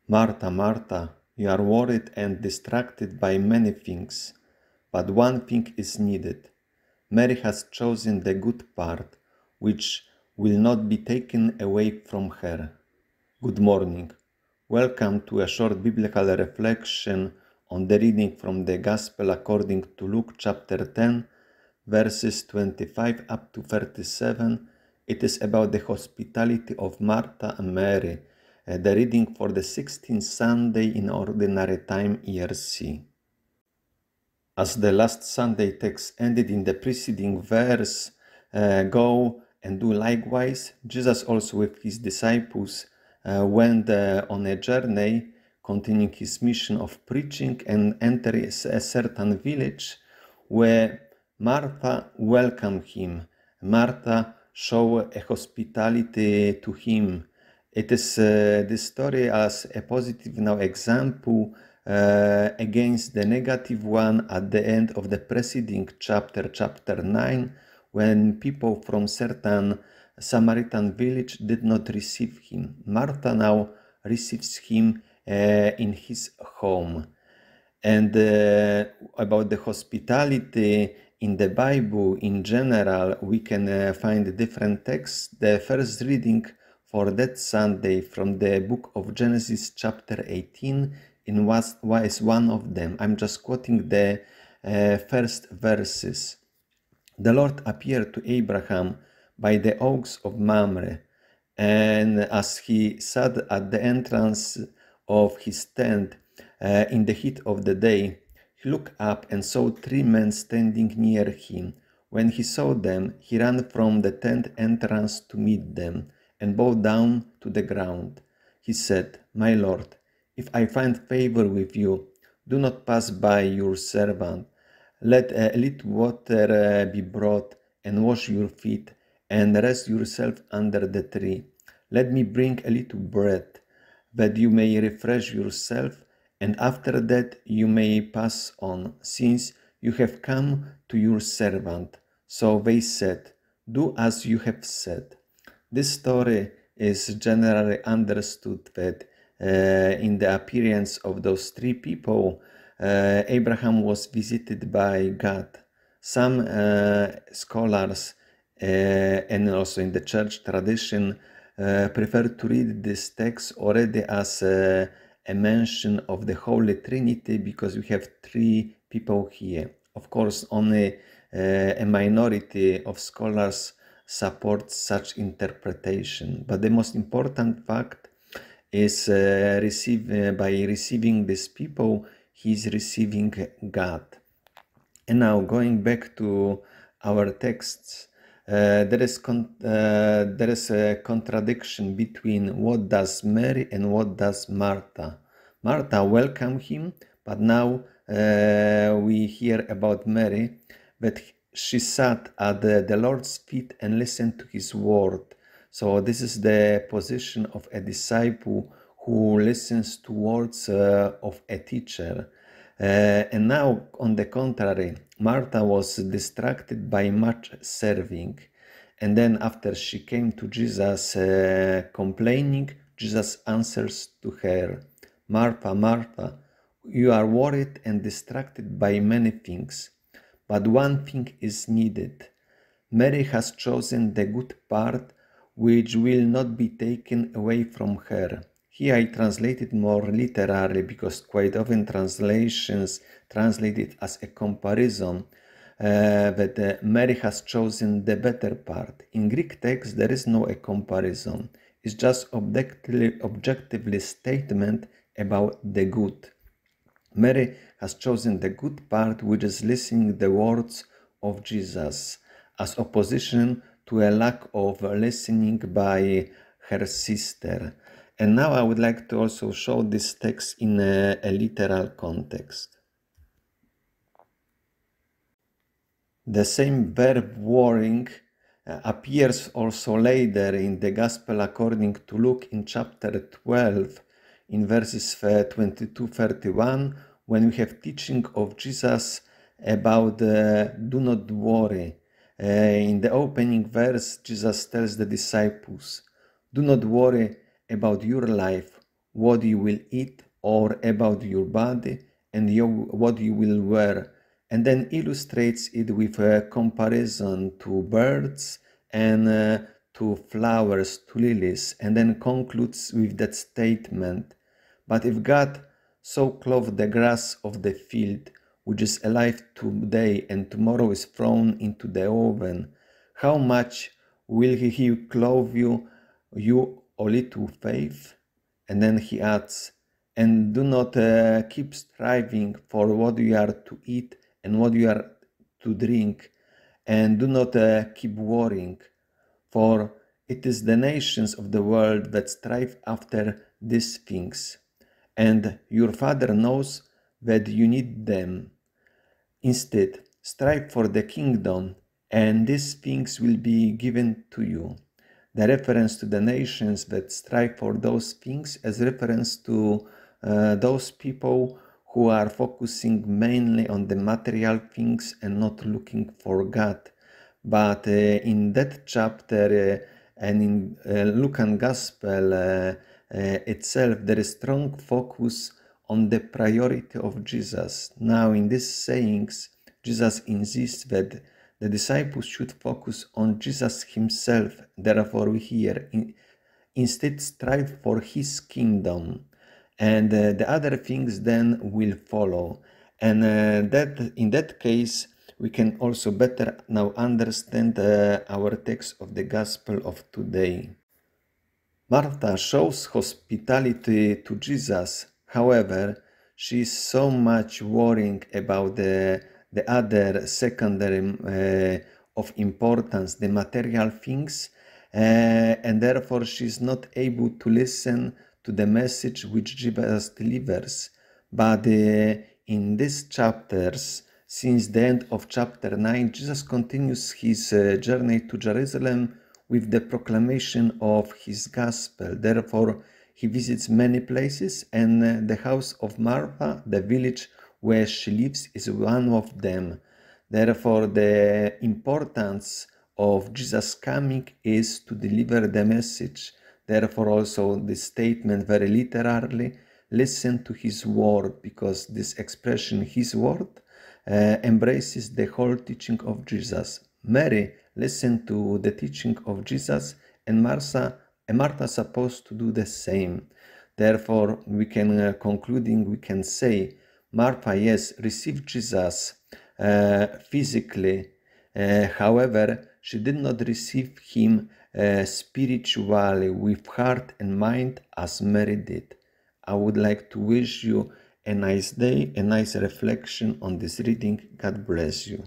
Martha, Martha, you are worried and distracted by many things, but one thing is needed. Mary has chosen the good part, which will not be taken away from her. Good morning. Welcome to a short biblical reflection on the reading from the Gospel according to Luke chapter 10, verses 25 up to 37. It is about the hospitality of Martha and Mary, the reading for the 16th Sunday in Ordinary Time, Year C. As the last Sunday text ended in the preceding verse, go and do likewise, Jesus also with his disciples went on a journey, continuing his mission of preaching, and entered a certain village where Martha welcomed him. Martha showed a hospitality to him. It is this story as a positive now example against the negative one at the end of the preceding chapter, chapter 9, when people from certain Samaritan village did not receive him. Martha now receives him in his home. And about the hospitality in the Bible in general, we can find different texts. The first reading for that Sunday from the book of Genesis chapter 18 is one of them. I'm just quoting the first verses. The Lord appeared to Abraham by the oaks of Mamre, and as he sat at the entrance of his tent in the heat of the day, he looked up and saw 3 men standing near him. When he saw them, he ran from the tent entrance to meet them and bowed down to the ground. He said, "My Lord, if I find favor with you, do not pass by your servant. Let a little water be brought and wash your feet and rest yourself under the tree. Let me bring a little bread, that you may refresh yourself, and after that you may pass on, since you have come to your servant." So they said, "Do as you have said." This story is generally understood that in the appearance of those 3 people, Abraham was visited by God. Some scholars and also in the church tradition prefer to read this text already as a mention of the Holy Trinity, because we have 3 people here. Of course, only a minority of scholars support such interpretation, but the most important fact is by receiving these people, he is receiving God. And now going back to our texts, there is a contradiction between what does Mary and what does Martha. Martha welcomed him, but now we hear about Mary that she sat at the Lord's feet and listened to his word. So this is the position of a disciple who listens to words of a teacher. And now, on the contrary, Martha was distracted by much serving. And then after she came to Jesus complaining, Jesus answers to her, "Martha, Martha, you are worried and distracted by many things, but one thing is needed. Mary has chosen the good part, which will not be taken away from her." Here I translated more literally, because quite often translations translate it as a comparison, that Mary has chosen the better part. In Greek text, there is no a comparison. It's just objectively statement about the good. Mary has chosen the good part, which is listening the words of Jesus, as opposition to a lack of listening by her sister. And now I would like to also show this text in a literal context. The same verb worrying appears also later in the Gospel according to Luke in chapter 12, in verses 22-31, when we have teaching of Jesus about do not worry. In the opening verse, Jesus tells the disciples, "Do not worry about your life, what you will eat or about your body and what you will wear, and then illustrates it with a comparison to birds and to flowers, to lilies, and then concludes with that statement, "But if God so clothed the grass of the field, which is alive today and tomorrow is thrown into the oven, how much will he clothe you, you o little faith?" And then he adds, "And do not keep striving for what you are to eat and what you are to drink, and do not keep worrying, for it is the nations of the world that strive after these things, and your Father knows that you need them. Instead, strive for the kingdom, and these things will be given to you." The reference to the nations that strive for those things as reference to those people who are focusing mainly on the material things and not looking for God. But in that chapter and in Lucan Gospel itself, there is strong focus on the priority of Jesus. Now, in these sayings, Jesus insists that the disciples should focus on Jesus himself. Therefore, we hear, instead strive for his kingdom, and the other things then will follow. And that in that case, we can also better now understand our text of the Gospel of today. Martha shows hospitality to Jesus. However, she is so much worrying about the other secondary of importance, the material things, and therefore she is not able to listen to the message which Jesus delivers. But in these chapters, since the end of chapter 9, Jesus continues his journey to Jerusalem with the proclamation of his gospel. Therefore, he visits many places, and the house of Martha, the village where she lives, is one of them. Therefore, the importance of Jesus coming is to deliver the message. Therefore, also this statement very literally, listen to his word, because this expression, his word, embraces the whole teaching of Jesus. Mary listened to the teaching of Jesus, and Martha supposed to do the same. Therefore, we can concluding, we can say, Martha, yes, received Jesus physically. However, she did not receive him spiritually, with heart and mind, as Mary did. I would like to wish you a nice day, a nice reflection on this reading. God bless you.